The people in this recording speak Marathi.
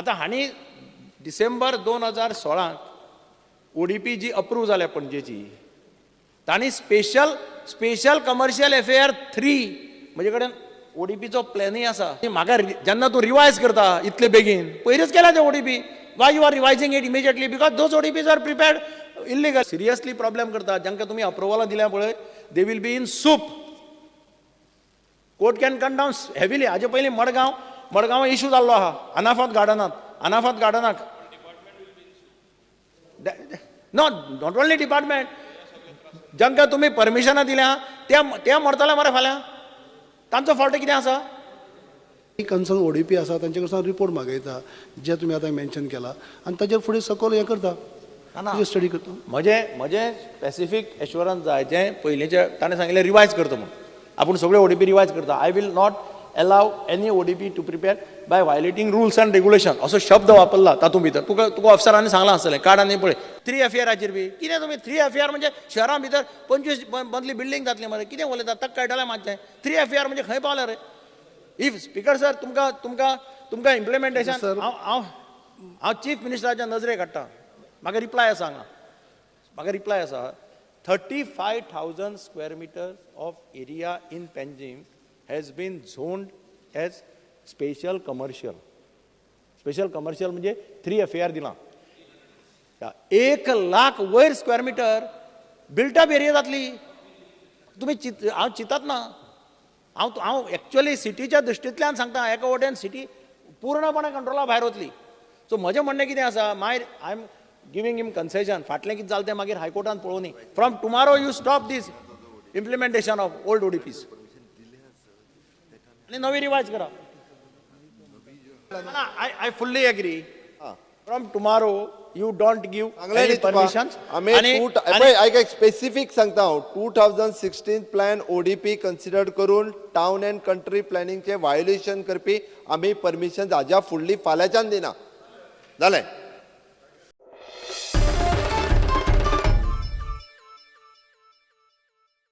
आता हांणी डिसेंबर 2016 ODP जी अप्रूव जाल्या पणजेची तांणी स्पेशल कमर्शियल एफेयर 3 म्हजे कडेन ODPचो प्लॅनूय आसा. म्हाका जेन्ना तूं रिवायज करता इतले बेगीन पयलींच केला ते ODP, why you are revising it immediately because those ODPs are prepared illegal. Seriously problem करता जांकां तुमी अप्रुवलां दिल्या पळय they will be in soup. Court can come down heavily. हाजे पयलीं मडगांव इश्यू जाल्लो आहा अनाफात गार्डनाक नॉट ओन्ली डिपार्टमेंट जांकां तुमी परमिशनां दिल्या त्या मरतले मरे फाल्यां. तांचो फॉल्ट कितें आसा? कन्सर्न ODP आसा तांचे कडसून रिपोर्ट मागयता जे तुमी आतां मेन्शन केला आनी ताजेर फुडें सकयल हें करता स्टडी करता. म्हजें स्पेसिफीक एश्युरन्स जाय जें पयलींचे ताणें सांगिल्लें रिवायज करता म्हणून. आपूण सगळे ODP रिवायज करता. I will not allow any ODP to prepare by violating rules and regulation असो शब्द वापरला तातूंत भितर. तुका ऑफिसरांनी सांगलां आसतलें कार्डांनी पळय 3 FARचेर बी कितें तुमी 3 FAR म्हणजे शहरां भितर 25 मजली बिल्डींग जातली मरे कितें उलयता ताका कळटलें मातशें. 3 FAR म्हणजे खंय पावले रे? इफ स्पीकर सर तुमकां इम्प्लिमेंटेशन हांव चीफ मिनिस्टराच्या नजरेक हाडटा. म्हाका रिप्लाय आसा 35,000 square meters of area in Panjim has been zoned as special commercial. Special commercial म्हणजे 3 FAR दिलां. 1,00,000 वयर स्क्वेअर मिटर बिल्टअप एरिया जातली. तुमी हांव चिंतात ना. हांव एक्चुअली सिटीच्या दृश्टींतल्यान सांगता एका वटेन सिटी पूर्णपणे कंट्रोला भायर वतली. सो म्हजें म्हणणें कितें आसा I am giving him concession. फाटलें कितें जालें तें मागीर हायकोर्टान पळोवनी. From tomorrow you stop this implementation of old ODPs आनी नवी रिवायज करा. I fully agree. From tomorrow you don't give any permissions. एक स्पेसिफीक सांगता हांव 2016 प्लॅन ODP कन्सिडर करून टावन अँड कंट्री प्लॅनिंगचे वायोलेशन करपी आमी परमिशन हाज्या फुडली फाल्यांच्यान दिना. जालें.